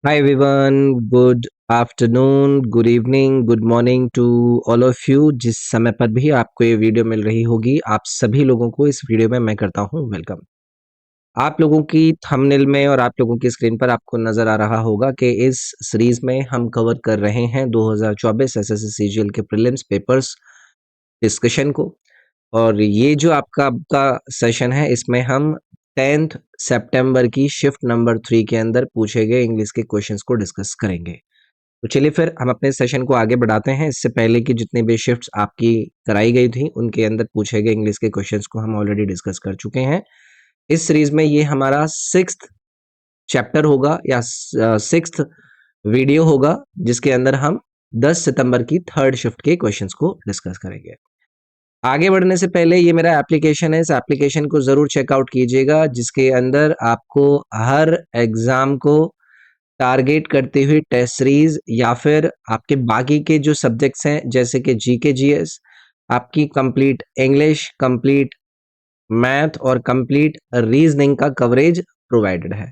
Hi everyone, good afternoon, good evening, good morning to all of you। जिस समय पर भी आपको ये वीडियो मिल रही होगी, आप सभी लोगों को इस वीडियो में मैं करता हूँ वेलकम। आप लोगों की थंबनेल में और आप लोगों की स्क्रीन पर आपको नजर आ रहा होगा कि इस सीरीज में हम कवर कर रहे हैं 2024 एसएससी सीजीएल के प्रीलिम्स पेपर्स डिस्कशन को। और ये जो आपका सेशन है, इसमें हम 10th सितंबर की शिफ्ट नंबर 3 के अंदर पूछे गए इंग्लिश के क्वेश्चंस को डिस्कस करेंगे। तो चलिए फिर हम अपने सेशन को आगे बढ़ाते हैं। इससे पहले की जितनी भी शिफ्ट्स आपकी कराई गई थी, उनके अंदर पूछे गए इंग्लिश के क्वेश्चंस को हम ऑलरेडी डिस्कस कर चुके हैं। इस सीरीज में ये हमारा 6th चैप्टर होगा या 6th वीडियो होगा, जिसके अंदर हम 10 सितंबर की थर्ड शिफ्ट के क्वेश्चंस को डिस्कस करेंगे। आगे बढ़ने से पहले ये मेरा एप्लीकेशन है, इस एप्लीकेशन को जरूर चेकआउट कीजिएगा, जिसके अंदर आपको हर एग्जाम को टारगेट करते हुए टेस्ट सीरीज या फिर आपके बाकी के जो सब्जेक्ट्स हैं, जैसे कि जीके जीएस, आपकी कंप्लीट इंग्लिश, कंप्लीट मैथ और कंप्लीट रीजनिंग का कवरेज प्रोवाइडेड है।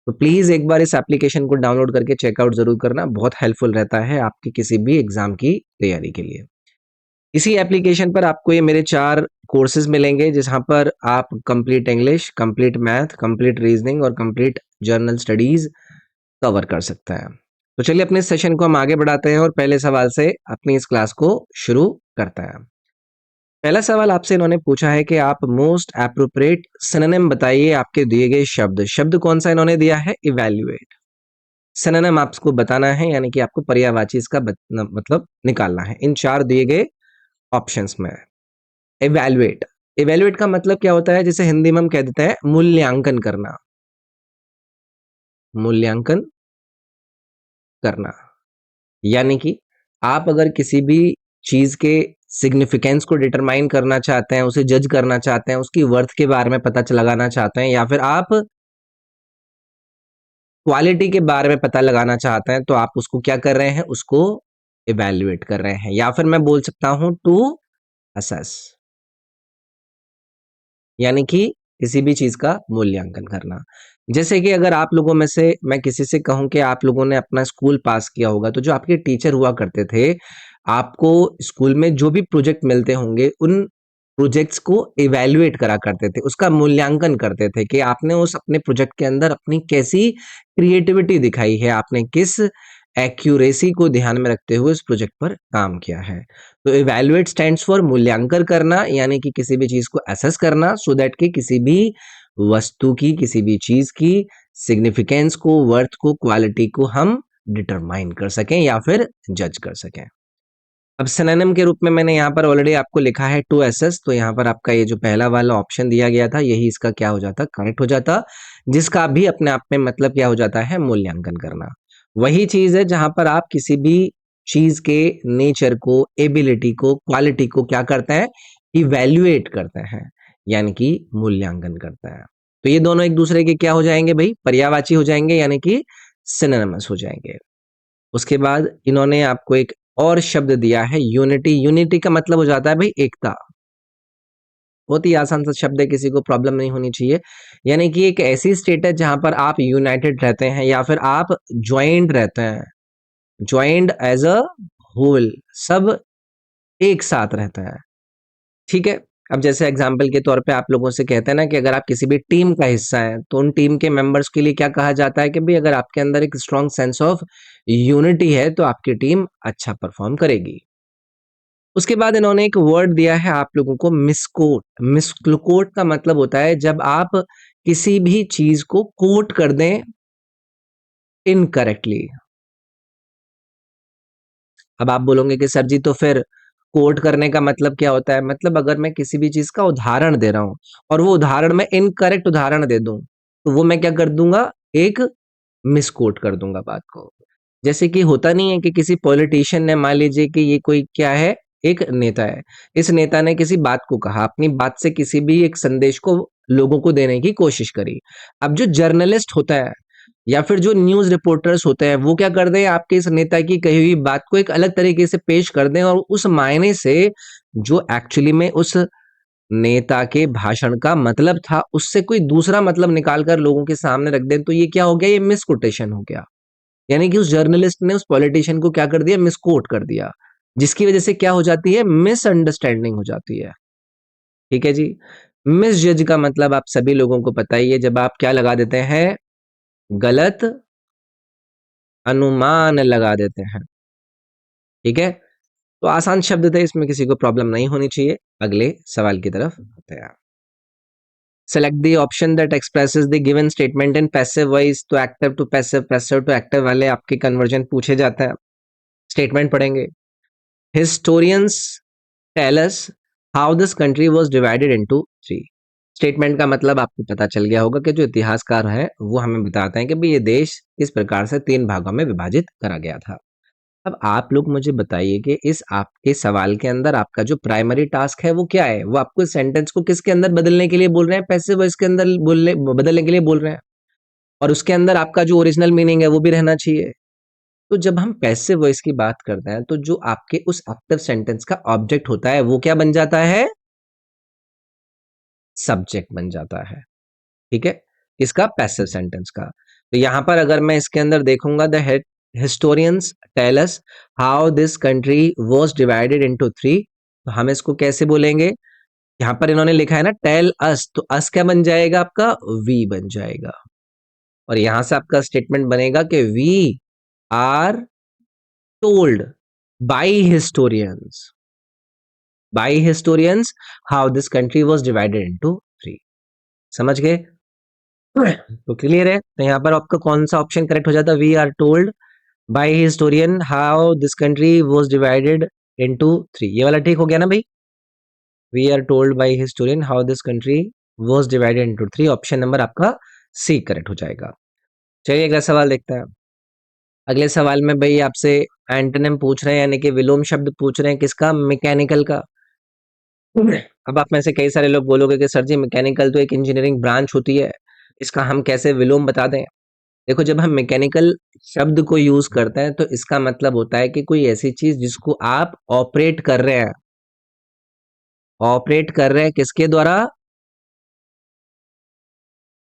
तो प्लीज एक बार इस एप्लीकेशन को डाउनलोड करके चेकआउट जरूर करना, बहुत हेल्पफुल रहता है आपके किसी भी एग्जाम की तैयारी के लिए। इसी एप्लीकेशन पर आपको ये मेरे 4 कोर्सेज मिलेंगे, जहां पर आप complete English, complete math, complete reasoning और कंप्लीट जर्नल स्टडीज कवर कर सकते हैं। तो चलिए अपने सेशन को हम आगे बढ़ाते हैं और पहले सवाल से अपनी इस क्लास को शुरू करते हैं। पहला सवाल आपसे इन्होंने पूछा है कि आप मोस्ट एप्रोप्रिएट सिनोनिम बताइए आपके दिए गए शब्द। शब्द कौन सा इन्होंने दिया है? इवैल्यूएट। सिनोनिम आपको बताना है, यानी कि आपको पर्यायवाची इसका मतलब निकालना है इन 4 दिए गए ऑप्शंस में। इवैल्यूएट, इवैल्यूएट का मतलब क्या होता है? जिसे हिंदी में हम कह देते हैं मूल्यांकन करना। मूल्यांकन करना यानी कि आप अगर किसी भी चीज के सिग्निफिकेंस को डिटरमाइन करना चाहते हैं, उसे जज करना चाहते हैं, उसकी वर्थ के बारे में पता लगाना चाहते हैं, या फिर आप क्वालिटी के बारे में पता लगाना चाहते हैं, तो आप उसको क्या कर रहे हैं? उसको इवैल्यूएट कर रहे हैं, या फिर मैं बोल सकता हूं टू असेस, यानी कि किसी भी चीज का मूल्यांकन करना। जैसे कि अगर आप लोगों में से मैं किसी से कहूं कि आप लोगों ने अपना स्कूल पास किया होगा, तो जो आपके टीचर हुआ करते थे, आपको स्कूल में जो भी प्रोजेक्ट मिलते होंगे, उन प्रोजेक्ट्स को इवैल्यूएट करा करते थे, उसका मूल्यांकन करते थे कि आपने उस अपने प्रोजेक्ट के अंदर अपनी कैसी क्रिएटिविटी दिखाई है, आपने किस एक्यूरेसी को ध्यान में रखते हुए उस प्रोजेक्ट पर काम किया है। तो इवैल्यूएट स्टैंड्स फॉर मूल्यांकन करना, यानी कि किसी भी चीज को असेस करना, सो दैट कि किसी भी वस्तु की, किसी भी चीज की सिग्निफिकेंस को, वर्थ को, क्वालिटी को हम डिटरमाइन कर सकें या फिर जज कर सकें। अब सिनोनिम के रूप में मैंने यहाँ पर ऑलरेडी आपको लिखा है टू एसेस, तो यहाँ पर आपका ये जो पहला वाला ऑप्शन दिया गया था, यही इसका क्या हो जाता? करेक्ट हो जाता, जिसका भी अपने आप में मतलब क्या हो जाता है? मूल्यांकन करना। वही चीज है जहां पर आप किसी भी चीज के नेचर को, एबिलिटी को, क्वालिटी को क्या करते हैं? इवैल्यूएट करते हैं, यानी कि मूल्यांकन करते हैं। तो ये दोनों एक दूसरे के क्या हो जाएंगे भाई? पर्यायवाची हो जाएंगे, यानी कि सिनोनिमस हो जाएंगे। उसके बाद इन्होंने आपको एक और शब्द दिया है यूनिटी। यूनिटी का मतलब हो जाता है भाई एकता। बहुत ही आसान सा शब्द है, किसी को प्रॉब्लम नहीं होनी चाहिए। यानी कि एक ऐसी स्टेट है जहां पर आप यूनाइटेड रहते हैं या फिर आप ज्वाइंट रहते हैं, ज्वाइंट एज अ होल, सब एक साथ रहता है। ठीक है। अब जैसे एग्जाम्पल के तौर पे आप लोगों से कहते हैं ना कि अगर आप किसी भी टीम का हिस्सा हैं, तो उन टीम के मेंबर्स के लिए क्या कहा जाता है कि भाई अगर आपके अंदर एक स्ट्रॉन्ग सेंस ऑफ यूनिटी है, तो आपकी टीम अच्छा परफॉर्म करेगी। उसके बाद इन्होंने एक वर्ड दिया है आप लोगों को, मिसकोट। मिसकोट का मतलब होता है जब आप किसी भी चीज को कोट कर दें इनकरेक्टली। अब आप बोलोगे कि सर जी तो फिर कोट करने का मतलब क्या होता है? मतलब अगर मैं किसी भी चीज का उदाहरण दे रहा हूं और वो उदाहरण मैं इनकरेक्ट उदाहरण दे दूं, तो वो मैं क्या कर दूंगा? एक मिसकोट कर दूंगा बात को। जैसे कि होता नहीं है कि किसी पॉलिटिशियन ने, मान लीजिए कि ये कोई क्या है, एक नेता है, इस नेता ने किसी बात को कहा, अपनी बात से किसी भी एक संदेश को लोगों को देने की कोशिश करी। अब जो जर्नलिस्ट होता है या फिर जो न्यूज रिपोर्टर्स होते हैं, वो क्या कर दें? आपके इस नेता की कही हुई बात को एक अलग तरीके से पेश कर दें, और उस मायने से जो एक्चुअली में उस नेता के भाषण का मतलब था, उससे कोई दूसरा मतलब निकाल कर लोगों के सामने रख दें, तो ये क्या हो गया? ये मिसकोटेशन हो गया। यानी कि उस जर्नलिस्ट ने उस पॉलिटिशियन को क्या कर दिया, मिसकोट कर दिया, जिसकी वजह से क्या हो जाती है, मिसअंडरस्टैंडिंग हो जाती है। ठीक है जी। मिस जज का मतलब आप सभी लोगों को पता ही है, जब आप क्या लगा देते हैं, गलत अनुमान लगा देते हैं। ठीक है, तो आसान शब्द थे, इसमें किसी को प्रॉब्लम नहीं होनी चाहिए। अगले सवाल की तरफ आते हैं। Select the option that expresses the given statement in passive voice, तो active to passive, passive to active वाले आपके कन्वर्जन पूछे जाते हैं। स्टेटमेंट पढ़ेंगे। Historians tell us how this country was divided into three. Statement का मतलब आपको पता चल गया होगा कि जो इतिहासकार हैं वो हमें बताते हैं कि भाई ये देश इस प्रकार से 3 भागों में विभाजित करा गया था। अब आप लोग मुझे बताइए कि इस आपके सवाल के अंदर आपका जो प्राइमरी टास्क है वो क्या है? वो आपको इस सेंटेंस को किसके अंदर बदलने के लिए बोल रहे हैं? पैसिव वॉइस के अंदर बोलने बदलने के लिए बोल रहे हैं, और उसके अंदर आपका जो ओरिजिनल मीनिंग है वो भी रहना चाहिए। तो जब हम पैसिव वॉइस की बात करते हैं तो जो आपके उस एक्टिव सेंटेंस का ऑब्जेक्ट होता है वो क्या बन जाता है? सब्जेक्ट बन जाता है। ठीक है, किसका? पैसिव सेंटेंस का। तो यहां पर अगर मैं इसके अंदर देखूंगा, the historians tell us how this country was divided into three, तो हम इसको कैसे बोलेंगे? यहां पर इन्होंने लिखा है ना टेल अस, तो अस क्या बन जाएगा आपका? वी बन जाएगा। और यहां से आपका स्टेटमेंट बनेगा कि we are told by historians, by historians how this country was divided into three. समझ गए? तो क्लियर है, तो यहाँ पर आपका कौन सा ऑप्शन करेक्ट हो जाता है? We are told by historian how this country was divided into three. ये वाला ठीक हो गया ना भाई? We are told by historian how this country was divided into three, option number आपका सी करेक्ट हो जाएगा। चलिए अगला सवाल देखते हैं। अगले सवाल में भाई आपसे एंटोनिम पूछ रहे हैं, यानी कि विलोम शब्द पूछ रहे हैं, किसका? मैकेनिकल का। अब आप में से कई सारे लोग बोलोगे कि सर जी मैकेनिकल तो एक इंजीनियरिंग ब्रांच होती है, इसका हम कैसे विलोम बता दें? देखो, जब हम मैकेनिकल शब्द को यूज करते हैं तो इसका मतलब होता है कि कोई ऐसी चीज जिसको आप ऑपरेट कर रहे हैं, ऑपरेट कर रहे हैं किसके द्वारा?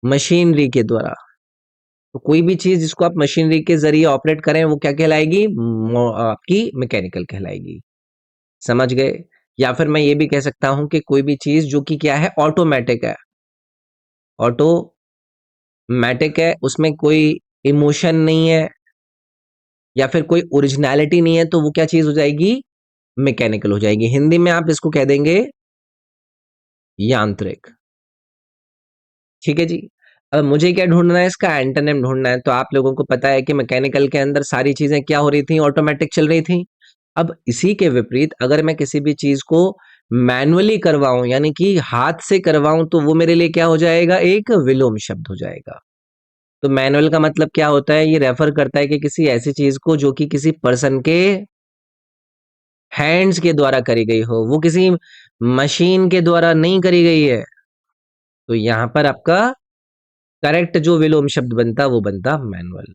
मशीनरी के द्वारा। तो कोई भी चीज जिसको आप मशीनरी के जरिए ऑपरेट करें वो क्या कहलाएगी? आपकी मैकेनिकल कहलाएगी। समझ गए? या फिर मैं ये भी कह सकता हूं कि कोई भी चीज जो कि क्या है, ऑटोमेटिक है, ऑटोमेटिक है, उसमें कोई इमोशन नहीं है या फिर कोई ओरिजिनलिटी नहीं है, तो वो क्या चीज हो जाएगी? मैकेनिकल हो जाएगी। हिंदी में आप इसको कह देंगे यांत्रिक। ठीक है जी। अब मुझे क्या ढूंढना है? इसका एंटोनिम ढूंढना है। तो आप लोगों को पता है कि मैकेनिकल के अंदर सारी चीजें क्या हो रही थी? ऑटोमेटिक चल रही थी। अब इसी के विपरीत अगर मैं किसी भी चीज को मैनुअली करवाऊं, यानी कि हाथ से करवाऊं, तो वो मेरे लिए क्या हो जाएगा? एक विलोम शब्द हो जाएगा। तो मैनुअल का मतलब क्या होता है? ये रेफर करता है कि किसी ऐसी चीज को जो कि किसी पर्सन के हैंड्स के द्वारा करी गई हो, वो किसी मशीन के द्वारा नहीं करी गई है। तो यहां पर आपका करेक्ट जो विलोम शब्द बनता वो बनता मैनुअल।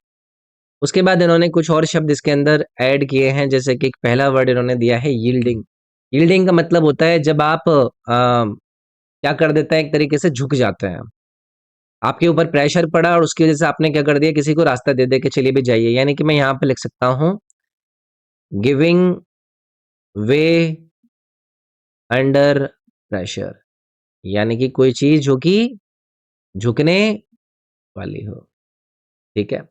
उसके बाद इन्होंने कुछ और शब्द इसके अंदर ऐड किए हैं, जैसे कि एक पहला वर्ड इन्होंने दिया है यील्डिंग। यील्डिंग का मतलब होता है जब आप क्या कर देते हैं, एक तरीके से झुक जाते हैं। आपके ऊपर प्रेशर पड़ा और उसकी वजह से आपने क्या कर दिया, किसी को रास्ता दे दे के चलिए भी जाइए। यानी कि मैं यहाँ पे लिख सकता हूँ गिविंग वे अंडर प्रेशर, यानी कि कोई चीज जो कि झुकने वाली हो। ठीक है।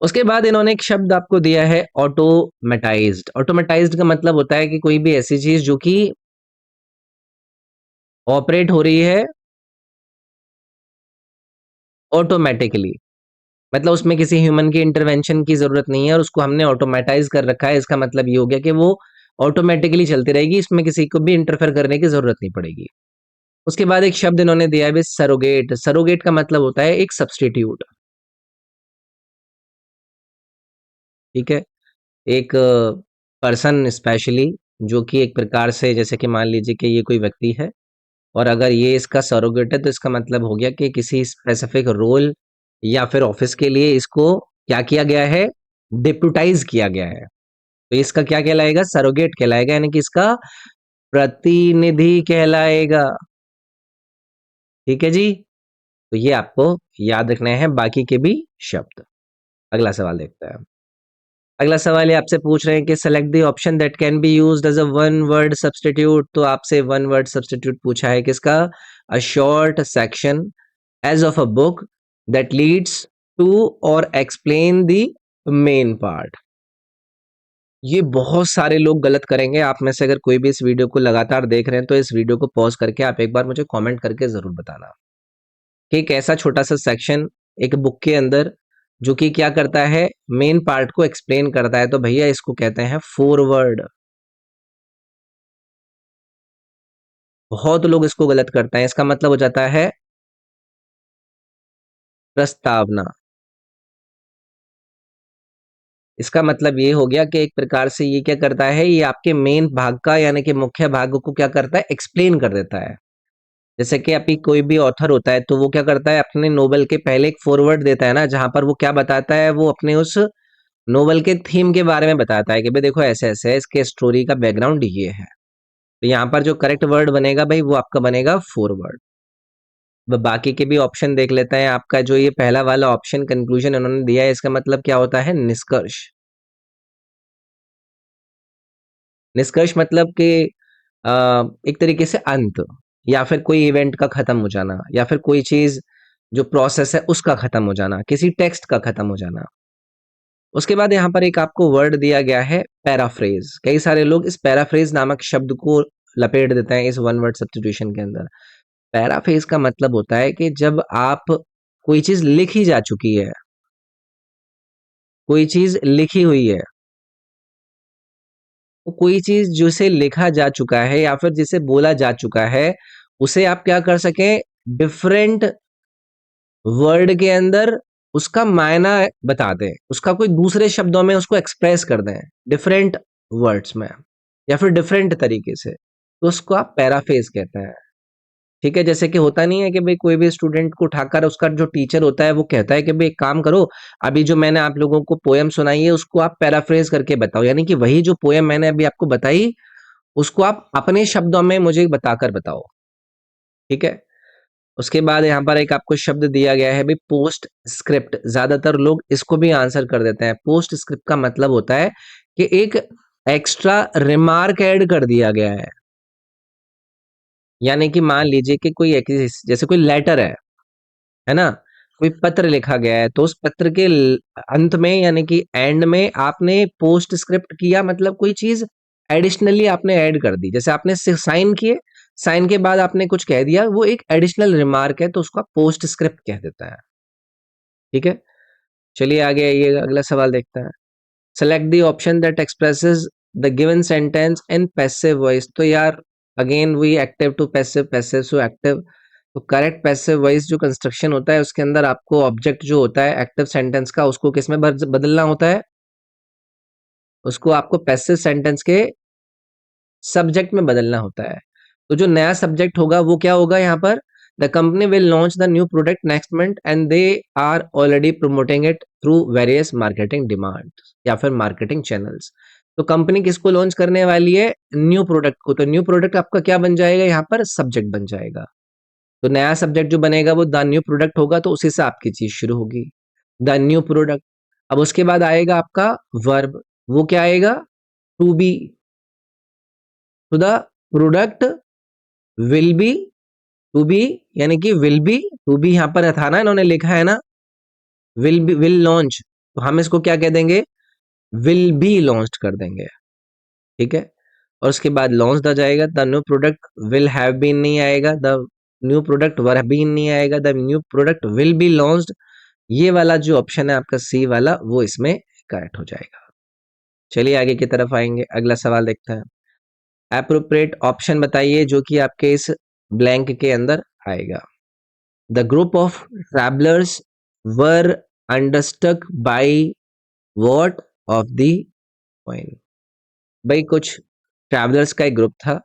उसके बाद इन्होंने एक शब्द आपको दिया है ऑटोमेटाइज्ड। ऑटोमेटाइज्ड का मतलब होता है कि कोई भी ऐसी चीज जो कि ऑपरेट हो रही है ऑटोमेटिकली, मतलब उसमें किसी ह्यूमन की इंटरवेंशन की जरूरत नहीं है और उसको हमने ऑटोमेटाइज कर रखा है। इसका मतलब ये हो गया कि वो ऑटोमेटिकली चलती रहेगी, इसमें किसी को भी इंटरफेयर करने की जरूरत नहीं पड़ेगी। उसके बाद एक शब्द इन्होंने दिया है सरोगेट। सरोगेट का मतलब होता है एक सब्सटीट्यूट। ठीक है, एक पर्सन स्पेशली, जो कि एक प्रकार से, जैसे कि मान लीजिए कि ये कोई व्यक्ति है और अगर ये इसका सरोगेट है, तो इसका मतलब हो गया कि किसी स्पेसिफिक रोल या फिर ऑफिस के लिए इसको क्या किया गया है? डिप्यूटाइज किया गया है। तो इसका क्या कहलाएगा? सरोगेट कहलाएगा, यानी कि इसका प्रतिनिधि कहलाएगा। ठीक है जी। तो ये आपको याद रखने हैं बाकी के भी शब्द। अगला सवाल देखते हैं। अगला सवाल ये आपसे पूछ रहे हैं कि select the option that can be used as a one word substitute. तो आपसे वन वर्ड सब्स्टिट्यूट पूछा है किसका? A short section as of a book that leads to or explain the main part. ये बहुत सारे लोग गलत करेंगे। आप में से अगर कोई भी इस वीडियो को लगातार देख रहे हैं तो इस वीडियो को पॉज करके आप एक बार मुझे कमेंट करके जरूर बताना कि एक ऐसा छोटा सा सेक्शन एक बुक के अंदर जो कि क्या करता है, मेन पार्ट को एक्सप्लेन करता है, तो भैया इसको कहते हैं फॉरवर्ड। बहुत लोग इसको गलत करते हैं। इसका मतलब हो जाता है प्रस्तावना। इसका मतलब ये हो गया कि एक प्रकार से ये क्या करता है, ये आपके मेन भाग का यानी कि मुख्य भाग को क्या करता है, एक्सप्लेन कर देता है। जैसे कि अभी कोई भी ऑथर होता है तो वो क्या करता है, अपने नोवेल के पहले एक फॉरवर्ड देता है ना, जहां पर वो क्या बताता है, वो अपने उस नोवेल के थीम के बारे में बताता है कि भाई देखो ऐसे ऐसे है, इसके स्टोरी का बैकग्राउंड ये है। तो यहाँ पर जो करेक्ट वर्ड बनेगा भाई वो आपका बनेगा फॉरवर्ड। बाकी के भी ऑप्शन देख लेते हैं। आपका जो ये पहला वाला ऑप्शन कंक्लूजन उन्होंने दिया है, इसका मतलब क्या होता है, निष्कर्ष। निष्कर्ष मतलब कि एक तरीके से अंत, या फिर कोई इवेंट का खत्म हो जाना, या फिर कोई चीज जो प्रोसेस है उसका खत्म हो जाना, किसी टेक्स्ट का खत्म हो जाना। उसके बाद यहाँ पर एक आपको वर्ड दिया गया है पैराफ्रेज। कई सारे लोग इस पैराफ्रेज नामक शब्द को लपेट देते हैं इस वन वर्ड सब्स्टिट्यूशन के अंदर। पैराफ्रेज का मतलब होता है कि जब आप कोई चीज लिखी जा चुकी है, कोई चीज लिखी हुई है, तो कोई चीज जिसे लिखा जा चुका है या फिर जिसे बोला जा चुका है, उसे आप क्या कर सकें, डिफरेंट वर्ड के अंदर उसका मायना बता दें, उसका कोई दूसरे शब्दों में उसको एक्सप्रेस कर दें, डिफरेंट वर्ड्स में या फिर डिफरेंट तरीके से, तो उसको आप पैराफ्रेज कहते हैं। ठीक है, जैसे कि होता नहीं है कि भाई कोई भी स्टूडेंट को उठाकर उसका जो टीचर होता है वो कहता है कि भाई एक काम करो, अभी जो मैंने आप लोगों को पोयम सुनाई है उसको आप पैराफ्रेज करके बताओ, यानी कि वही जो पोयम मैंने अभी आपको बताई उसको आप अपने शब्दों में मुझे बताकर बताओ। ठीक है। उसके बाद यहाँ पर एक आपको शब्द दिया गया है भाई पोस्ट स्क्रिप्ट। ज्यादातर लोग इसको भी आंसर कर देते हैं। पोस्ट स्क्रिप्ट का मतलब होता है कि एक एक्स्ट्रा रिमार्क ऐड कर दिया गया है। यानी कि मान लीजिए कि कोई जैसे कोई लेटर है ना, कोई पत्र लिखा गया है, तो उस पत्र के अंत में यानी कि एंड में आपने पोस्ट स्क्रिप्ट किया, मतलब कोई चीज एडिशनली आपने ऐड कर दी। जैसे आपने साइन किए, साइन के बाद आपने कुछ कह दिया, वो एक एडिशनल रिमार्क है, तो उसको पोस्ट स्क्रिप्ट कह देता है। ठीक है। चलिए आगे आइए, अगला सवाल देखते हैं। Select the option that expresses the given sentence in passive voice. तो यार अगेन वही active to passive, passive to active. तो करेक्ट पैसिव वॉइस जो कंस्ट्रक्शन होता है उसके अंदर आपको ऑब्जेक्ट जो होता है एक्टिव सेंटेंस का उसको किस में बदलना होता है, उसको आपको पैसिव सेंटेंस के सब्जेक्ट में बदलना होता है। तो जो नया सब्जेक्ट होगा वो क्या होगा यहाँ पर, the company will launch the new product next month and they are already promoting it through various marketing demand या फिर मार्केटिंग चैनल्स। तो कंपनी किसको लॉन्च करने वाली है, न्यू प्रोडक्ट को। तो न्यू प्रोडक्ट आपका क्या बन जाएगा, यहाँ पर सब्जेक्ट बन जाएगा। तो नया सब्जेक्ट जो बनेगा वो द न्यू प्रोडक्ट होगा, तो उसी से आपकी चीज शुरू होगी, द न्यू प्रोडक्ट। अब उसके बाद आएगा आपका वर्ब, वो क्या आएगा, टू बी। तो the product will be, to be यानी कि विल बी, टू बी यहां पर था ना, इन्होंने लिखा है ना, विल बी, विल लॉन्च, तो हम इसको क्या कह देंगे, विल बी लॉन्च कर देंगे। ठीक है। और उसके बाद लॉन्च द जाएगा, the new product will have been नहीं आएगा, the new product were been नहीं आएगा, the new product will be launched. ये वाला जो ऑप्शन है आपका सी वाला वो इसमें करेक्ट हो जाएगा। चलिए आगे की तरफ आएंगे, अगला सवाल देखते हैं। एप्रोप्रिएट ऑप्शन बताइए जो कि आपके इस ब्लैंक के अंदर आएगा। The group of travellers were understuck by what of the coin. भाई कुछ ट्रैवलर्स का एक ग्रुप था,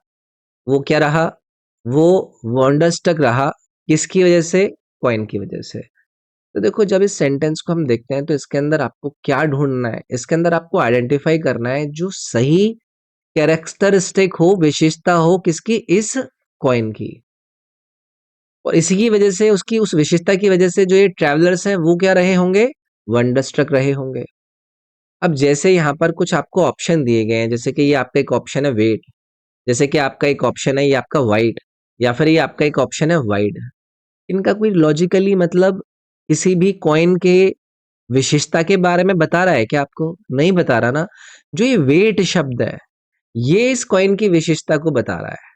वो क्या रहा, वो वंडरस्टक रहा, किसकी वजह से, कॉइन की वजह से। तो देखो जब इस सेंटेंस को हम देखते हैं तो इसके अंदर आपको क्या ढूंढना है, इसके अंदर आपको आइडेंटिफाई करना है जो सही कैरेक्टरिस्टिक हो, विशेषता हो किसकी, इस कॉइन की। और इसी की वजह से, उसकी उस विशेषता की वजह से जो ये ट्रैवलर्स हैं वो क्या रहे होंगे, वंडरस्ट्रक रहे होंगे। अब जैसे यहाँ पर कुछ आपको ऑप्शन दिए गए हैं, जैसे कि ये आपका एक ऑप्शन है वेट, जैसे कि आपका एक ऑप्शन है ये आपका वाइट, या फिर ये आपका एक ऑप्शन है वाइड। इनका कोई लॉजिकली मतलब किसी भी कॉइन के विशेषता के बारे में बता रहा है क्या आपको? नहीं बता रहा ना। जो ये वेट शब्द है, ये इस कॉइन की विशेषता को बता रहा है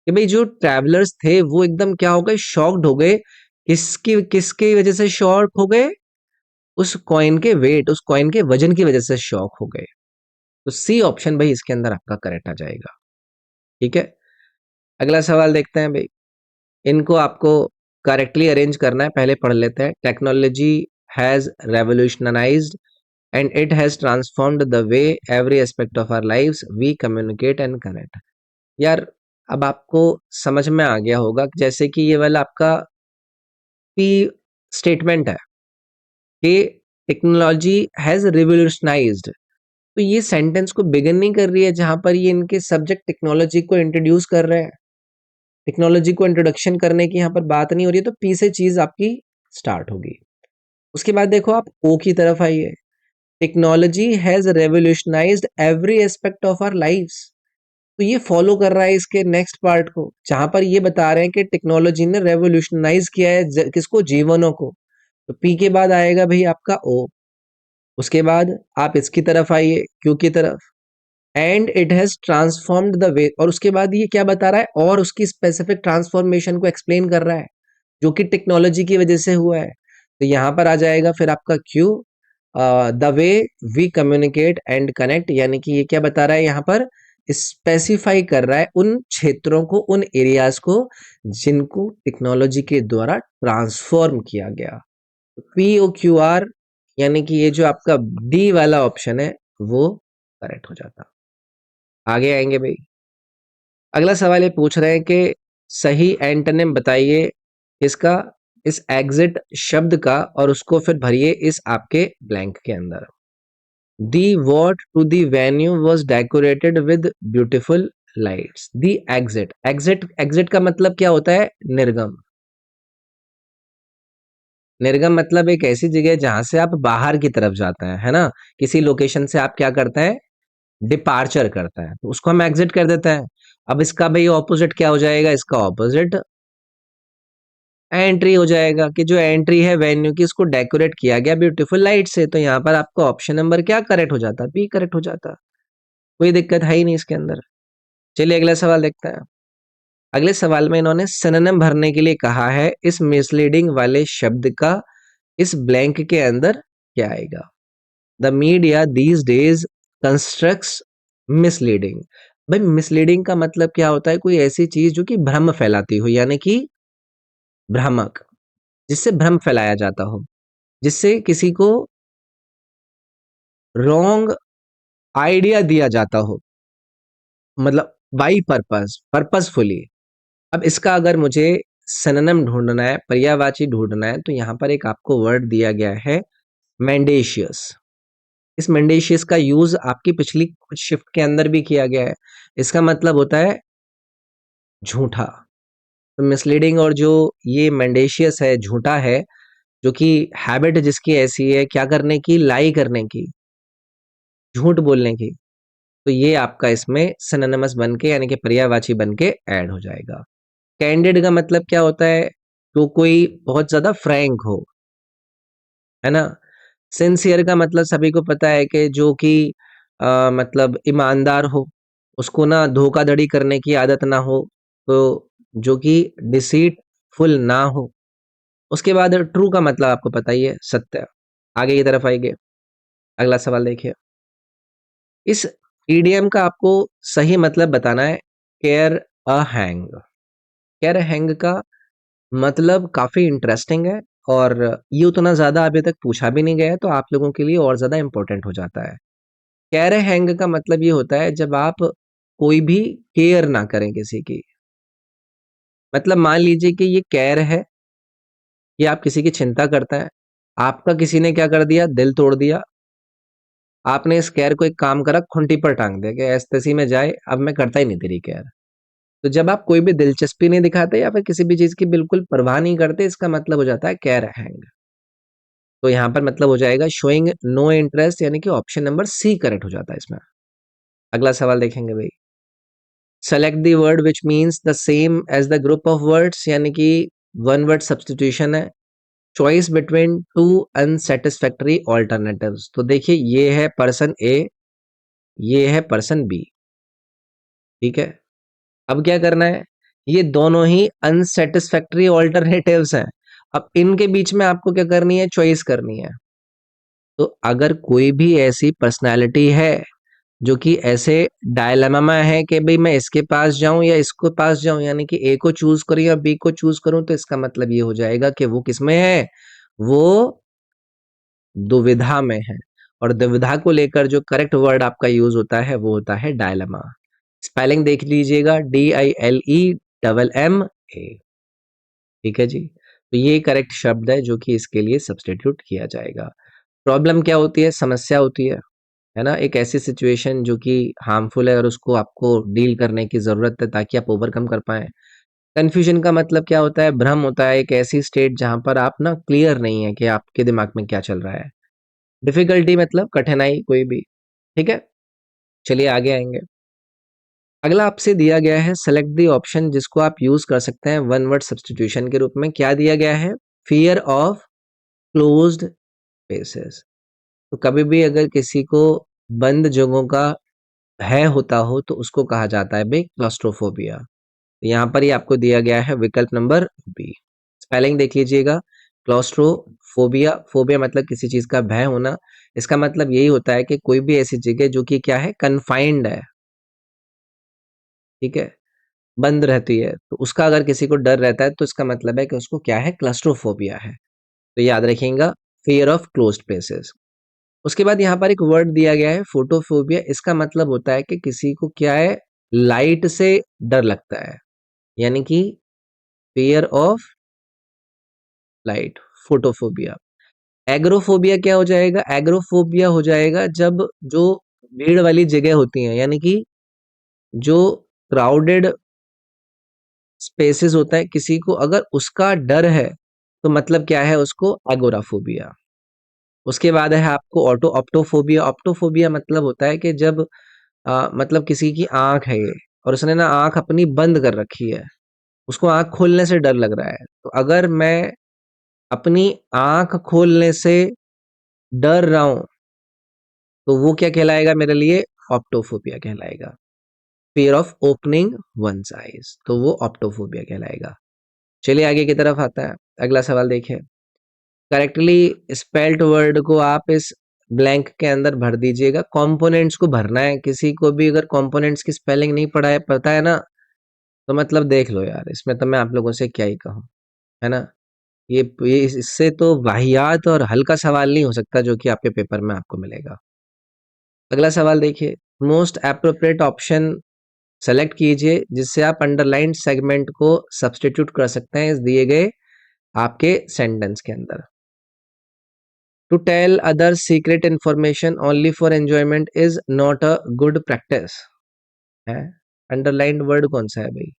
कि भाई जो ट्रैवलर्स थे वो एकदम क्या हो गए, शॉक्ड हो गए। किसकी किसकी वजह से शॉक हो गए? उस कॉइन के वेट, उस कॉइन के वजन की वजह से शॉक हो गए। तो सी ऑप्शन भाई इसके अंदर आपका करेक्ट आ जाएगा। ठीक है, अगला सवाल देखते हैं भाई। इनको आपको करेक्टली अरेंज करना है, पहले पढ़ लेते हैं। Technology has revolutionised and it has transformed the way every aspect of our lives we communicate and connect. यार, अब आपको समझ में आ गया होगा कि जैसे कि ये वाला आपका पी स्टेटमेंट है कि टेक्नोलॉजी हैज रिवोल्यूशनाइज्ड, तो ये सेंटेंस को बिगिन नहीं कर रही है जहां पर ये इनके सब्जेक्ट टेक्नोलॉजी को इंट्रोड्यूस कर रहे हैं। टेक्नोलॉजी को इंट्रोडक्शन करने की यहाँ पर बात नहीं हो रही है, तो पी से चीज आपकी स्टार्ट होगी। उसके बाद देखो आप ओ की तरफ आइए। Technology has revolutionised every aspect of our lives. तो ये फॉलो कर रहा है इसके नेक्स्ट पार्ट को, जहां पर ये बता रहे हैं कि टेक्नोलॉजी ने रेवोल्यूशनाइज किया है किसको, जीवनों को। तो पी के बाद आएगा भाई आपका ओ। उसके बाद आप इसकी तरफ आइए, क्यू की तरफ। And it has transformed the वे, और उसके बाद ये क्या बता रहा है, और उसकी स्पेसिफिक ट्रांसफॉर्मेशन को एक्सप्लेन कर रहा है जो कि टेक्नोलॉजी की वजह से हुआ है। तो यहां पर आ जाएगा फिर आपका Q, the way we communicate and connect, यानी कि ये क्या बता रहा है यहाँ पर, स्पेसिफाई कर रहा है उन क्षेत्रों को, उन एरियाज को जिनको टेक्नोलॉजी के द्वारा ट्रांसफॉर्म किया गया। पी ओ क्यू आर, यानी कि ये जो आपका डी वाला ऑप्शन है वो करेक्ट हो जाता। आगे आएंगे भाई। अगला सवाल ये पूछ रहे हैं कि सही एंटोनिम बताइए इसका, इस एग्जिट शब्द का, और उसको फिर भरिए इस आपके ब्लैंक के अंदर। The what to the venue was decorated with beautiful lights. The exit, exit exit का मतलब क्या होता है, निर्गम। निर्गम मतलब एक ऐसी जगह जहां से आप बाहर की तरफ जाते हैं, है ना। किसी लोकेशन से आप क्या करते हैं, डिपार्चर करता है, तो उसको हम एग्जिट कर देते हैं। अब इसका भाई ऑपोजिट क्या हो जाएगा, इसका ऑपोजिट एंट्री हो जाएगा, कि जो एंट्री है वेन्यू की उसको डेकोरेट किया गया ब्यूटीफुल लाइट से। तो यहाँ पर आपका ऑप्शन नंबर क्या करेक्ट हो जाता, बी करेक्ट हो जाता। कोई दिक्कत है ही नहीं इसके अंदर। चलिए अगला सवाल देखते हैं। अगले सवाल में इन्होंने सिनोनिम भरने के लिए कहा है, इस मिसलीडिंग वाले शब्द का इस ब्लैंक के अंदर क्या आएगा। The media these days constructs misleading. भाई मिसलीडिंग का मतलब क्या होता है, कोई ऐसी चीज जो कि भ्रम फैलाती हो, यानी कि भ्रामक, जिससे भ्रम फैलाया जाता हो, जिससे किसी को रॉन्ग आइडिया दिया जाता हो, मतलब बाई पर्पस, पर्पसफुली। अब इसका अगर मुझे सिनोनिम ढूंढना है, पर्यायवाची ढूंढना है, तो यहाँ पर एक आपको वर्ड दिया गया है, मेंडेशियस। इस मेंडेशियस का यूज आपकी पिछली कुछ शिफ्ट के अंदर भी किया गया है। इसका मतलब होता है झूठा। तो मिसलीडिंग और जो ये मेंडेशियस है, झूठा है, जो कि हैबिट जिसकी ऐसी है क्या करने की, लाई करने की, झूठ बोलने की। तो ये आपका इसमें सिनोनिमस बन के, यानी कि पर्यायवाची बन के ऐड हो जाएगा। कैंडिड का मतलब क्या होता है, तो कोई बहुत ज्यादा फ्रैंक हो, है ना। सिंसियर का मतलब सभी को पता है कि जो कि मतलब ईमानदार हो, उसको ना धोखाधड़ी करने की आदत ना हो, तो जो कि डिसीटफुल ना हो। उसके बाद ट्रू का मतलब आपको पता ही है, सत्य। आगे की तरफ आएंगे। अगला सवाल देखिए। इस ईडीएम का आपको सही मतलब बताना है, care a hang. Care hang का मतलब काफी इंटरेस्टिंग है, और ये उतना ज्यादा अभी तक पूछा भी नहीं गया है, तो आप लोगों के लिए और ज्यादा इंपॉर्टेंट हो जाता है। केयर हैंग का मतलब ये होता है जब आप कोई भी केयर ना करें किसी की। मतलब मान लीजिए कि ये केयर है कि आप किसी की चिंता करते हैं, आपका किसी ने क्या कर दिया, दिल तोड़ दिया। आपने इस केयर को एक काम करा, खूंटी पर टांग दिया कि ऐसी तैसी में जाए, अब मैं करता ही नहीं तेरी केयर। तो जब आप कोई भी दिलचस्पी नहीं दिखाते या फिर किसी भी चीज की बिल्कुल परवाह नहीं करते, इसका मतलब हो जाता है केयर हैंग। तो यहाँ पर मतलब हो जाएगा शोइंग नो इंटरेस्ट, यानी कि ऑप्शन नंबर सी करेक्ट हो जाता है इसमें। अगला सवाल देखेंगे भाई, select the word which means the same as the group of words, यानी कि वन वर्ड सब्सटीट्यूशन है। Choice between two unsatisfactory alternatives, तो देखिए ये है पर्सन ए, ये है पर्सन बी, ठीक है। अब क्या करना है, ये दोनों ही अनसेटिस्फैक्टरी ऑल्टरनेटिव्स हैं। अब इनके बीच में आपको क्या करनी है, चॉइस करनी है। तो अगर कोई भी ऐसी पर्सनालिटी है जो कि ऐसे डायलेमा में है कि भाई मैं इसके पास जाऊं या इसको पास जाऊं, यानी कि ए को चूज करूं या बी को चूज करूं, तो इसका मतलब ये हो जाएगा कि वो किसमें है, वो दुविधा में है। और दुविधा को लेकर जो करेक्ट वर्ड आपका यूज होता है वो होता है डायलेमा। स्पेलिंग देख लीजिएगा, DILEMMA, ठीक है जी। तो ये करेक्ट शब्द है जो कि इसके लिए सब्स्टिट्यूट किया जाएगा। प्रॉब्लम क्या होती है, समस्या होती है ना, एक ऐसी सिचुएशन जो कि हार्मफुल है और उसको आपको डील करने की जरूरत है ताकि आप ओवरकम कर पाए। कंफ्यूजन का मतलब क्या होता है, भ्रम होता है, एक ऐसी स्टेट जहां पर आप ना क्लियर नहीं है कि आपके दिमाग में क्या चल रहा है। डिफिकल्टी मतलब कठिनाई कोई भी, ठीक है। चलिए आगे आएंगे। अगला आपसे दिया गया है सेलेक्ट द ऑप्शन, जिसको आप यूज कर सकते हैं वन वर्ड सब्स्टिट्यूशन के रूप में। क्या दिया गया है, फियर ऑफ क्लोज्ड स्पेसेस। तो कभी भी अगर किसी को बंद जगहों का भय होता हो तो उसको कहा जाता है भाई क्लॉस्ट्रोफोबिया। यहाँ पर ही आपको दिया गया है विकल्प नंबर बी। स्पेलिंग देख लीजिएगा, क्लॉस्ट्रोफोबिया, फोबिया मतलब किसी चीज का भय होना। इसका मतलब यही होता है कि कोई भी ऐसी जगह जो कि क्या है, कन्फाइंड है, ठीक है, बंद रहती है, तो उसका अगर किसी को डर रहता है तो इसका मतलब है कि उसको क्या है, क्लस्ट्रोफोबिया है। तो याद रखिएगा, फियर ऑफ क्लोज्ड प्लेसेस। उसके बाद यहाँ पर एक वर्ड दिया गया है फोटोफोबिया। इसका मतलब होता है कि किसी को क्या है, लाइट से डर लगता है, यानी कि fear of light, photophobia. Agoraphobia क्या हो जाएगा, एग्रोफोबिया हो जाएगा जब जो भीड़ वाली जगह होती हैं, यानी कि जो क्राउडेड स्पेसेस होता है, किसी को अगर उसका डर है तो मतलब क्या है, उसको एगोराफोबिया। उसके बाद है आपको ऑटो ऑप्टोफोबिया। ऑप्टोफोबिया मतलब होता है कि जब मतलब किसी की आंख है ये और उसने ना आंख अपनी बंद कर रखी है, उसको आंख खोलने से डर लग रहा है। तो अगर मैं अपनी आंख खोलने से डर रहा हूं तो वो क्या कहलाएगा मेरे लिए, ऑप्टोफोबिया कहलाएगा। Fear of opening one's eyes, तो वो ऑप्टोफोबिया कहलाएगा। चलिए आगे की तरफ आता है, अगला सवाल देखिए। करेक्टली स्पेल्ड वर्ड को आप इस ब्लैंक के अंदर भर दीजिएगा। कंपोनेंट्स को भरना है, किसी को भी अगर कंपोनेंट्स की स्पेलिंग नहीं पता है ना, तो मतलब देख लो यार, इसमें तो मैं आप लोगों से क्या ही कहूँ, है ना। ये इससे तो वाहियात और हल्का सवाल नहीं हो सकता जो कि आपके पेपर में आपको मिलेगा। अगला सवाल देखिए, मोस्ट एप्रोप्रिएट ऑप्शन सेलेक्ट कीजिए जिससे आप अंडरलाइन सेगमेंट को सब्स्टिट्यूट कर सकते हैं इस दिए गए आपके सेंटेंस के अंदर। To tell others secret information only for enjoyment is not a good practice है। अंडरलाइंड वर्ड कौन सा है भाई,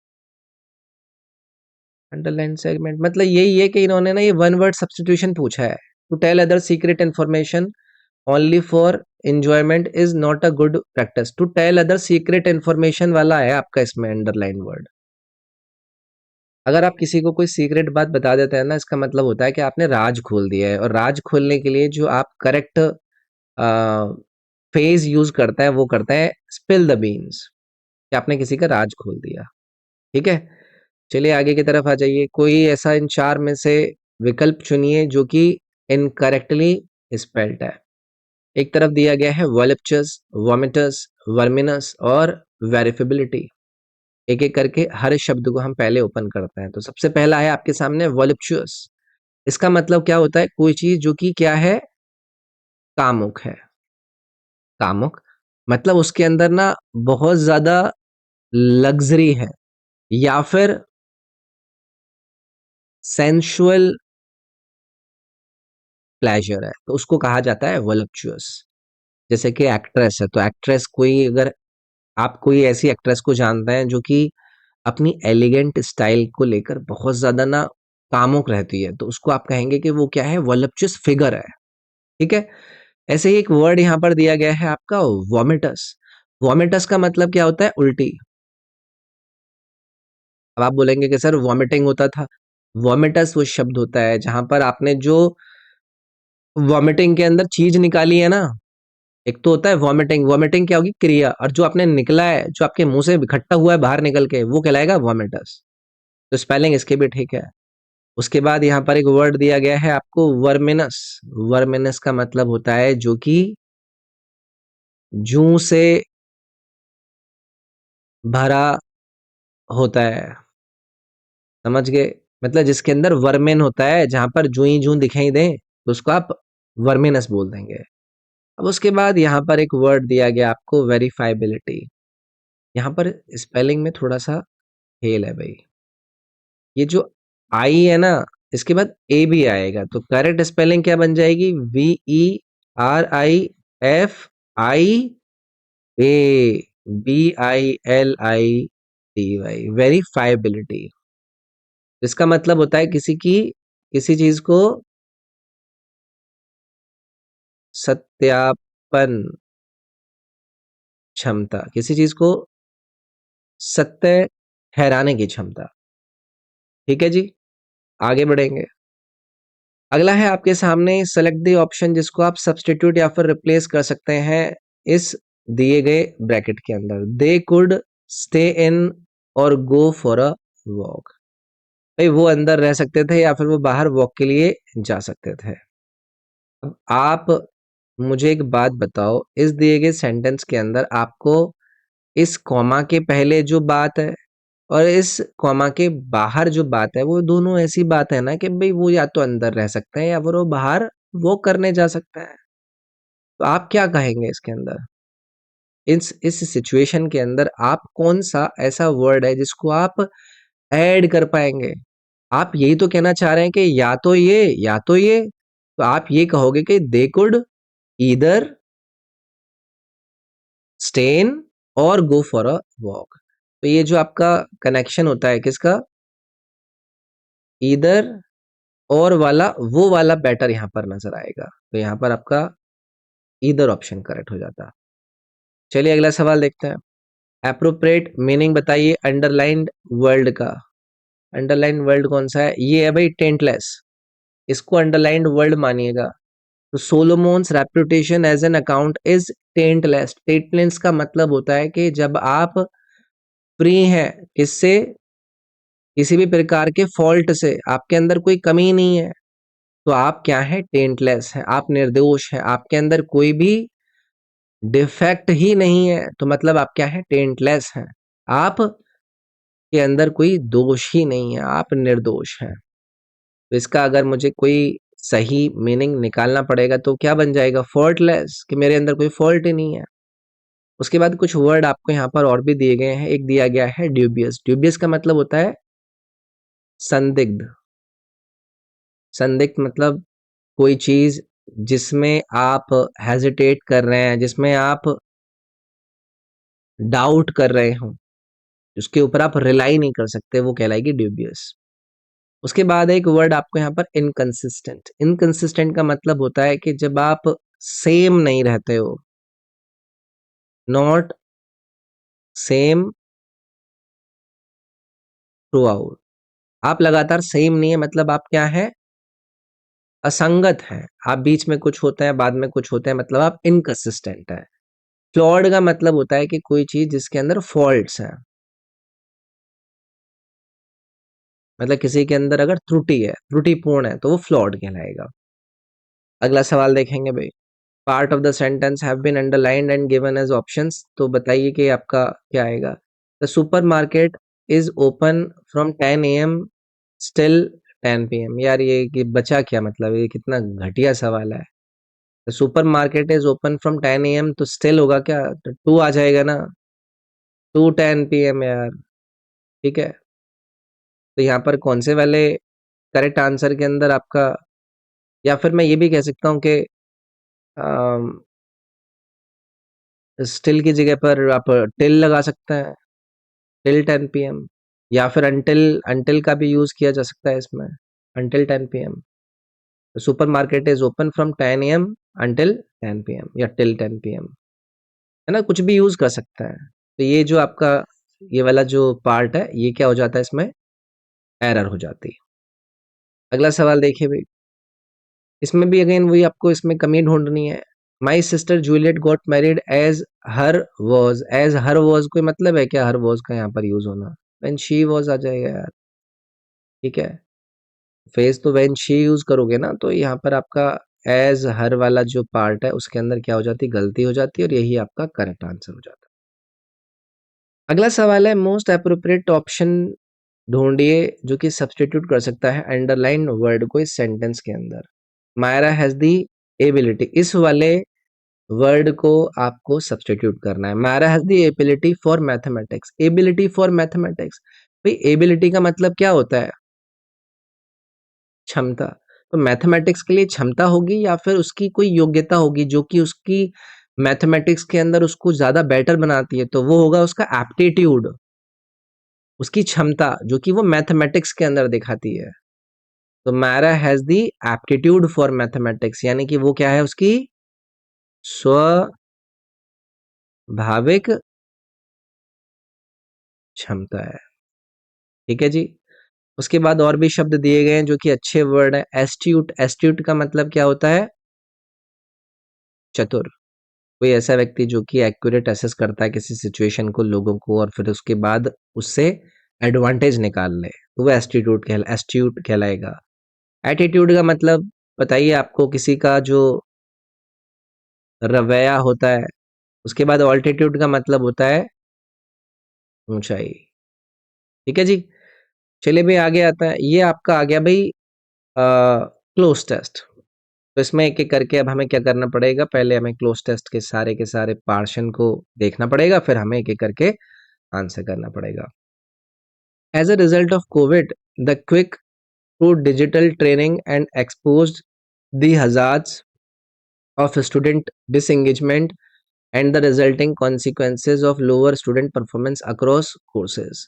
अंडरलाइन सेगमेंट मतलब यही है कि इन्होंने ना ये वन वर्ड सब्स्टिट्यूशन पूछा है। To tell other secret information only for enjoyment is not a good practice. To tell other secret information वाला है आपका इसमें अंडरलाइन वर्ड। अगर आप किसी को कोई सीक्रेट बात बता देते हैं ना, इसका मतलब होता है कि आपने राज खोल दिया है। और राज खोलने के लिए जो आप करेक्ट फेज यूज करता है वो करता है स्पिल द बीन्स, कि आपने किसी का राज खोल दिया, ठीक है। चलिए आगे की तरफ आ जाइए। कोई ऐसा इन चार में से विकल्प चुनिए जो कि इनकरेक्टली स्पेल्ड है। एक तरफ दिया गया है वॉलप्चस, वॉमिटस, वर्मिनस और वेरिफिबिलिटी। एक एक करके हर शब्द को हम पहले ओपन करते हैं। तो सबसे पहला है आपके सामने वॉलप्चुअस। इसका मतलब क्या होता है, कोई चीज जो कि क्या है, कामुक है। कामुक मतलब उसके अंदर ना बहुत ज्यादा लग्जरी है या फिर सेंसुअल प्लेजर है, तो उसको कहा जाता है वॉलप्चुअस। जैसे कि एक्ट्रेस है, तो एक्ट्रेस कोई अगर आप कोई ऐसी एक्ट्रेस को जानते हैं जो कि अपनी एलिगेंट स्टाइल को लेकर बहुत ज्यादा ना कामुक रहती है, तो उसको आप कहेंगे कि वो क्या है, वॉलuptuous फिगर है। ठीक है? ऐसे ही एक वर्ड यहाँ पर दिया गया है आपका वोमिटस। वोमिटस का मतलब क्या होता है? उल्टी। अब आप बोलेंगे कि सर वॉमिटिंग होता था। वोमिटस वो शब्द होता है जहां पर आपने जो वॉमिटिंग के अंदर चीज निकाली है ना, एक तो होता है वॉमिटिंग। वॉमिटिंग क्या होगी? क्रिया। और जो आपने निकला है, जो आपके मुंह से इकट्ठा हुआ है बाहर निकल के, वो कहलाएगा वॉमिटस। तो स्पेलिंग इसके भी ठीक है। उसके बाद यहाँ पर एक वर्ड दिया गया है आपको वर्मिनस। वर्मिनस का मतलब होता है जो कि जूं से भरा होता है। समझ गए? मतलब जिसके अंदर वर्मिन होता है, जहां पर जूं ही जूं दिखाई दे, तो उसको आप वर्मिनस बोल देंगे। अब उसके बाद यहाँ पर एक वर्ड दिया गया आपको वेरीफाइबिलिटी। यहाँ पर स्पेलिंग में थोड़ा सा खेल है भाई। ये जो आई है ना, इसके बाद ए भी आएगा, तो करेक्ट स्पेलिंग क्या बन जाएगी? VERIFI ए, BILITY, वेरीफाइबिलिटी। इसका मतलब होता है किसी चीज को सत्यापन क्षमता, किसी चीज को सत्य ठहराने की क्षमता। ठीक है जी, आगे बढ़ेंगे। अगला है आपके सामने सेलेक्ट द ऑप्शन, जिसको आप सब्स्टिट्यूट या फिर रिप्लेस कर सकते हैं इस दिए गए ब्रैकेट के अंदर। दे कुड स्टे इन और गो फॉर अ वॉक। भाई वो अंदर रह सकते थे या फिर वो बाहर वॉक के लिए जा सकते थे। अब आप मुझे एक बात बताओ, इस दिए गए सेंटेंस के अंदर आपको इस कॉमा के पहले जो बात है और इस कॉमा के बाहर जो बात है, वो दोनों ऐसी बात है ना कि भाई वो या तो अंदर रह सकते हैं या फिर वो बाहर वो करने जा सकता है। तो आप क्या कहेंगे इसके अंदर? इस सिचुएशन के अंदर आप कौन सा ऐसा वर्ड है जिसको आप ऐड कर पाएंगे? आप यही तो कहना चाह रहे हैं कि या तो ये या तो ये, तो आप ये कहोगे कि they could either stay in और गो फॉर अ वॉक। तो ये जो आपका कनेक्शन होता है किसका? ईदर और वाला, वो वाला बेटर यहाँ पर नजर आएगा। तो यहाँ पर आपका ईदर ऑप्शन करेक्ट हो जाता। चलिए अगला सवाल देखते हैं। एप्रोप्रिएट मीनिंग बताइए अंडरलाइंड वर्ल्ड का। अंडरलाइंड वर्ल्ड कौन सा है? ये है भाई टेंटलेस। इसको अंडरलाइंड वर्ल्ड मानिएगा। तो Solomon's reputation as an account is taintless. Taintless का मतलब होता है कि जब आप फ्री हैं किससे? किसी भी प्रकार के फॉल्ट से, आपके अंदर कोई कमी नहीं है, तो आप क्या है? टेंटलेस है, आप निर्दोष है, आपके अंदर कोई भी डिफेक्ट ही नहीं है, तो मतलब आप क्या है? टेंटलेस हैं। आप के अंदर कोई दोष ही नहीं है, आप निर्दोष हैं। तो इसका अगर मुझे कोई सही मीनिंग निकालना पड़ेगा तो क्या बन जाएगा? फॉल्टलेस, कि मेरे अंदर कोई फॉल्ट ही नहीं है। उसके बाद कुछ वर्ड आपको यहाँ पर और भी दिए गए हैं। एक दिया गया है ड्यूबियस। ड्यूबियस का मतलब होता है संदिग्ध। संदिग्ध मतलब कोई चीज जिसमें आप हेजिटेट कर रहे हैं, जिसमें आप डाउट कर रहे हो, उसके ऊपर आप रिलाई नहीं कर सकते, वो कहलाएगी ड्यूबियस। उसके बाद एक वर्ड आपको यहाँ पर इनकंसिस्टेंट। इनकंसिस्टेंट का मतलब होता है कि जब आप सेम नहीं रहते हो, नॉट सेम थ्रू आउट। आप लगातार सेम नहीं है, मतलब आप क्या है? असंगत है। आप बीच में कुछ होते हैं, बाद में कुछ होते हैं, मतलब आप इनकंसिस्टेंट है। फ्लॉड का मतलब होता है कि कोई चीज जिसके अंदर फॉल्ट्स हैं, मतलब किसी के अंदर अगर त्रुटि है, त्रुटिपूर्ण है, तो वो फ्लॉड कहलाएगा। अगला सवाल देखेंगे भाई। Part of the sentence have been underlined and given as options. तो बताइए कि आपका क्या आएगा? The super market is open from 10 AM still 10 PM। यार ये कि बचा क्या, मतलब ये कितना घटिया सवाल है। The super market is open from 10 AM, तो स्टिल होगा क्या? तो टू आ जाएगा ना, 2 10 PM यार। ठीक है, तो यहाँ पर कौन से वाले करेक्ट आंसर के अंदर आपका, या फिर मैं ये भी कह सकता हूँ कि स्टिल की जगह पर आप टिल लगा सकते हैं, टिल 10 PM, या फिर अनटिल, अनटिल का भी यूज किया जा सकता है इसमें। until 10 p.m. The supermarket is open from 10 a.m. until 10 p.m. या till 10 p.m. है ना, कुछ भी यूज कर सकता है। तो ये जो आपका ये वाला जो पार्ट है ये क्या हो जाता है, इसमें एरर हो जाती है। अगला सवाल देखिए भाई, इसमें भी अगेन वही आपको इसमें कमी ढूंढनी है। My sister Juliet got married as her was. As her was कोई मतलब है क्या हर वॉज का यहाँ पर यूज होना? व्हेन शी वॉज आ जाएगा यार, ठीक है। फेज तो व्हेन शी यूज करोगे ना, तो यहाँ पर आपका एज हर वाला जो पार्ट है उसके अंदर क्या हो जाती है, गलती हो जाती है, और यही आपका करेक्ट आंसर हो जाता है। अगला सवाल है, मोस्ट अप्रोप्रिएट ऑप्शन ढूंढिए जो कि सब्स्टिट्यूट कर सकता है अंडरलाइन वर्ड को इस सेंटेंस के अंदर। मायरा हैज दी एबिलिटी, इस वाले वर्ड को आपको सब्स्टिट्यूट करना है। Myra has the ability for mathematics. Ability for mathematics, भाई एबिलिटी का मतलब क्या होता है? क्षमता। तो मैथमेटिक्स के लिए क्षमता होगी या फिर उसकी कोई योग्यता होगी जो कि उसकी मैथमेटिक्स के अंदर उसको ज्यादा बेटर बनाती है, तो वो होगा उसका एप्टीट्यूड, उसकी क्षमता जो कि वो मैथमेटिक्स के अंदर दिखाती है। तो Myra has the aptitude for mathematics, यानी कि वो क्या है, उसकी स्वाभाविक क्षमता है। ठीक है जी। उसके बाद और भी शब्द दिए गए हैं जो कि अच्छे वर्ड है। एस्ट्यूट, एस्ट्यूट का मतलब क्या होता है? चतुर। कोई ऐसा व्यक्ति जो कि एक्यूरेट असेस करता है किसी सिचुएशन को, लोगों को, और फिर उसके बाद उससे एडवांटेज निकाल ले, तो वो एस्ट्यूट कहलाएगा। एटीट्यूड का मतलब बताइए आपको, किसी का जो रवैया होता है। उसके बाद ऑल्टीट्यूड का मतलब होता है ऊंचाई। ठीक है जी। चलिए भाई आगे आता है, ये आपका आ गया भाई क्लोज टेस्ट। तो इसमें एक एक करके अब हमें क्या करना पड़ेगा, पहले हमें क्लोज टेस्ट के सारे पार्शन को देखना पड़ेगा, फिर हमें एक एक करके आंसर करना पड़ेगा। As a result of covid, the quick through digital training and exposed the hazards of student disengagement and the resulting consequences of lower student performance across courses.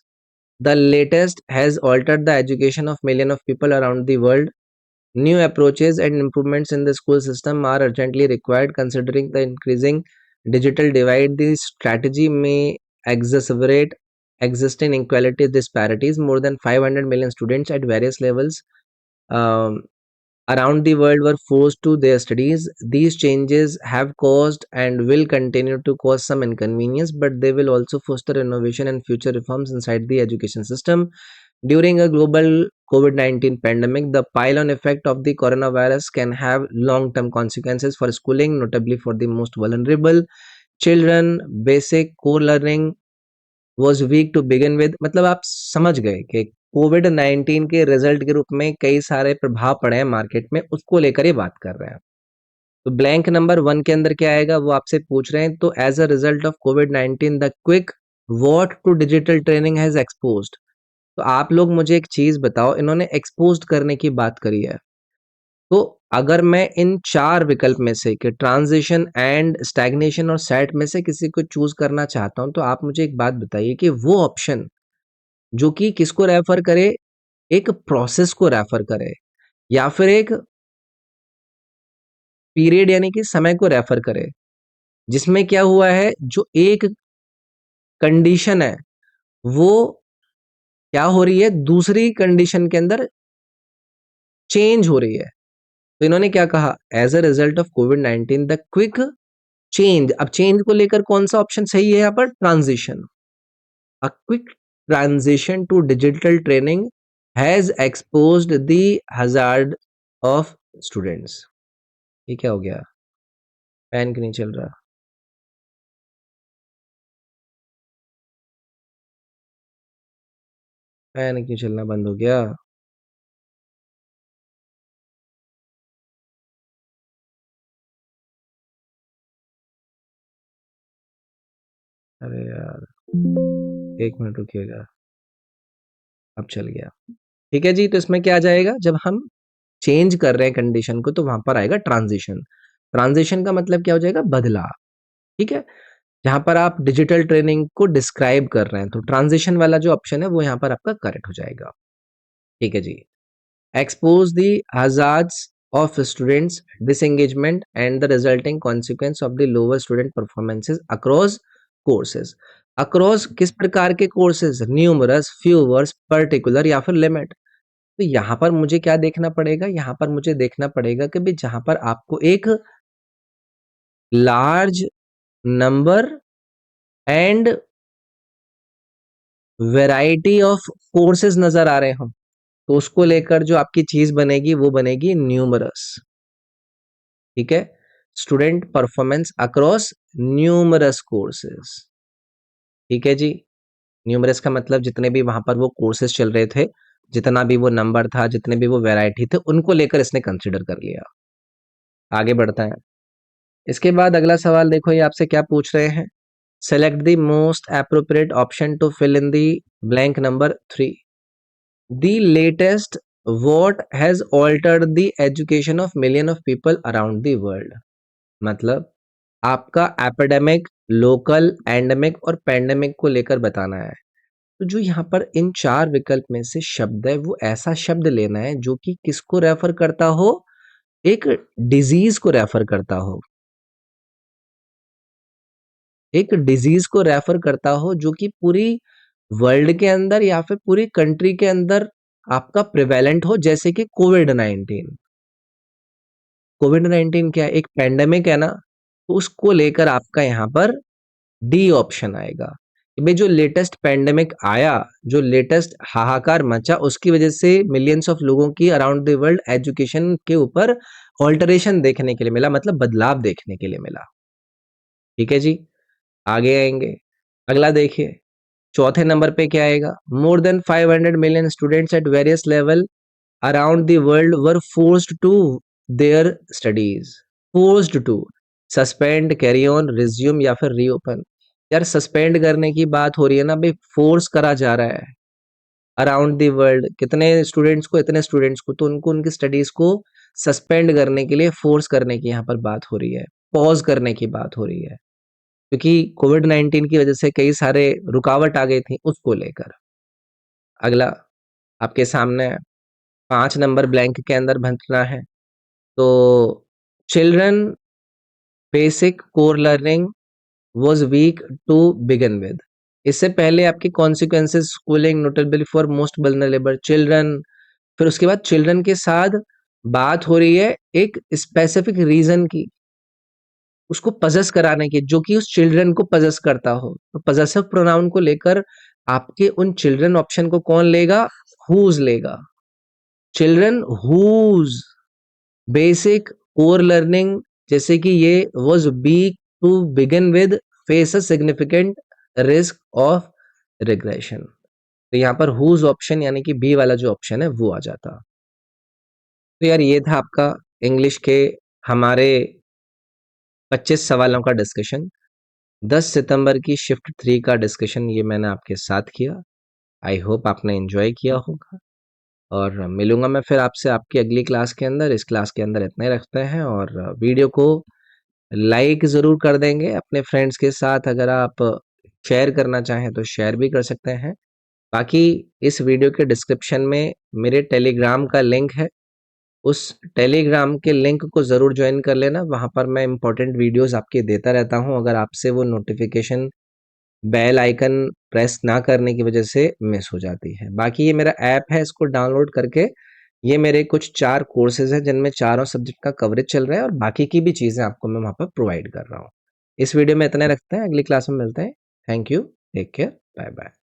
The latest has altered the education of millions of people around the world. New approaches and improvements in the school system are urgently required considering the increasing digital divide. The strategy may exacerbate existing inequality disparities. More than 500 million students at various levels um, around the world were forced to their studies. These changes have caused and will continue to cause some inconvenience, but they will also foster innovation and future reforms inside the education system. During a global COVID-19 pandemic, the pile-on effect of the coronavirus can have long-term consequences for schooling, notably for the most vulnerable children. Basic core learning was weak to begin with. मतलब आप समझ गए कि कोविड-19 के result के रूप में कई सारे प्रभाव पड़े हैं मार्केट में, उसको लेकर ये बात कर रहे हैं। तो ब्लैंक नंबर 1 के अंदर क्या आएगा वो आपसे पूछ रहे हैं। तो as a result of covid the quick what to digital training has exposed. तो आप लोग मुझे एक चीज बताओ, इन्होंने एक्सपोज्ड करने की बात करी है, तो अगर मैं इन 4 विकल्प में से कि ट्रांजिशन एंड स्टैग्नेशन और सेट में से किसी को चूज करना चाहता हूं, तो आप मुझे एक बात बताइए कि वो ऑप्शन जो कि किसको रेफर करे, एक प्रोसेस को रेफर करे या फिर एक पीरियड यानी कि समय को रेफर करे, जिसमें क्या हुआ है, जो एक कंडीशन है वो क्या हो रही है, दूसरी कंडीशन के अंदर चेंज हो रही है। तो इन्होंने क्या कहा, as a result of covid the quick change. अब चेंज को लेकर कौन सा ऑप्शन सही है यहाँ पर, transition. A quick transition to digital training has exposed the hazard of students. ये क्या हो गया, फैन क्यों नहीं चल रहा? फैन क्यों चलना बंद हो गया? अरे यार, एक मिनट रुकिएगा, अब चल गया। ठीक है जी। तो इसमें क्या आ जाएगा, जब हम चेंज कर रहे हैं कंडीशन को तो वहां पर आएगा ट्रांजिशन। ट्रांजिशन का मतलब क्या हो जाएगा, बदलाव। ठीक है। जहां पर आप डिजिटल ट्रेनिंग को डिस्क्राइब कर रहे हैं, तो ट्रांजिशन वाला जो ऑप्शन है वो यहाँ पर आपका करेक्ट हो जाएगा। ठीक है जी। expose the hazards of students disengagement and the resulting consequence of the lower student performances across courses. across किस प्रकार के courses? numerous, fewer, particular या फिर limit. तो यहाँ पर मुझे क्या देखना पड़ेगा? यहाँ पर मुझे देखना पड़ेगा कि भाई जहाँ पर आपको एक large number and variety of courses नजर आ रहे हो, तो उसको लेकर जो आपकी चीज बनेगी वो बनेगी न्यूमरस. ठीक है, student performance across numerous courses. ठीक है जी, न्यूमरस का मतलब जितने भी वहां पर वो कोर्सेज चल रहे थे, जितना भी वो नंबर था, जितने भी वो वैरायटी थे, उनको लेकर इसने कंसिडर कर लिया. आगे बढ़ता है. इसके बाद अगला सवाल देखो, ये आपसे क्या पूछ रहे हैं. Select the most appropriate option to fill in the blank number 3. The latest what has altered the education of million of people around the world. मतलब आपका एपिडेमिक, लोकल, एंडेमिक और पेंडेमिक को लेकर बताना है. तो जो यहाँ पर इन चार विकल्प में से शब्द है, वो ऐसा शब्द लेना है जो कि किसको रेफर करता हो? एक डिजीज को रेफर करता हो. एक डिजीज को रेफर करता हो जो कि पूरी वर्ल्ड के अंदर या फिर पूरी कंट्री के अंदर आपका प्रिवेलेंट हो, जैसे कि कोविड-19. कोविड-19 क्या है? एक पैंडेमिक है ना, तो उसको लेकर आपका यहाँ पर डी ऑप्शन आएगा कि भाई जो लेटेस्ट पैंडेमिक आया, जो लेटेस्ट हाहाकार मचा, उसकी वजह से मिलियंस ऑफ लोगों की अराउंड द वर्ल्ड एजुकेशन के ऊपर ऑल्टरेशन देखने के लिए मिला, मतलब बदलाव देखने के लिए मिला. ठीक है जी, आगे आएंगे. अगला देखिए, चौथे नंबर पे क्या आएगा? More than 500 million students at various level around the world were forced to their studies. Forced to suspend, carry on, resume या फिर रीओपन. यार सस्पेंड करने की बात हो रही है ना भाई, फोर्स करा जा रहा है. अराउंड द वर्ल्ड कितने स्टूडेंट्स को? इतने स्टूडेंट्स को, तो उनको उनकी स्टडीज को सस्पेंड करने के लिए फोर्स करने की यहाँ पर बात हो रही है, पॉज करने की बात हो रही है, क्योंकि कोविड-19 की वजह से कई सारे रुकावट आ गई थी, उसको लेकर. अगला आपके सामने 5 नंबर ब्लैंक के अंदर भरना है. तो children basic core learning was weak to begin with. इससे पहले आपकी consequences schooling notable for most vulnerable children. फिर उसके बाद चिल्ड्रन के साथ बात हो रही है एक स्पेसिफिक रीजन की, उसको पजेस कराने की, जो कि उस चिल्ड्रन को पजेस करता हो. तो पजेसिव प्रोनाउन को लेकर आपके उन चिल्ड्रन ऑप्शन को कौन लेगा? हुज लेगा. Children whose basic core learning, जैसे कि ये was weak to begin with, face a significant risk of regression. तो यहाँ पर हुज ऑप्शन यानी कि बी वाला जो ऑप्शन है वो आ जाता. तो यार ये था आपका इंग्लिश के हमारे 25 सवालों का डिस्कशन. 10 सितंबर की शिफ्ट 3 का डिस्कशन ये मैंने आपके साथ किया. आई होप आपने एंजॉय किया होगा, और मिलूंगा मैं फिर आपसे आपकी अगली क्लास के अंदर. इस क्लास के अंदर इतना ही रखते हैं, और वीडियो को लाइक ज़रूर कर देंगे अपने फ्रेंड्स के साथ. अगर आप शेयर करना चाहें तो शेयर भी कर सकते हैं. बाकी इस वीडियो के डिस्क्रिप्शन में मेरे टेलीग्राम का लिंक है, उस टेलीग्राम के लिंक को ज़रूर ज्वाइन कर लेना. वहाँ पर मैं इंपॉर्टेंट वीडियोस आपके देता रहता हूँ, अगर आपसे वो नोटिफिकेशन बेल आइकन प्रेस ना करने की वजह से मिस हो जाती है. बाकी ये मेरा ऐप है, इसको डाउनलोड करके ये मेरे कुछ 4 कोर्सेज हैं जिनमें चारों सब्जेक्ट का कवरेज चल रहा है, और बाकी की भी चीज़ें आपको मैं वहाँ पर प्रोवाइड कर रहा हूँ. इस वीडियो में इतना रखते हैं, अगली क्लास में मिलते हैं. Thank you, take care, bye bye.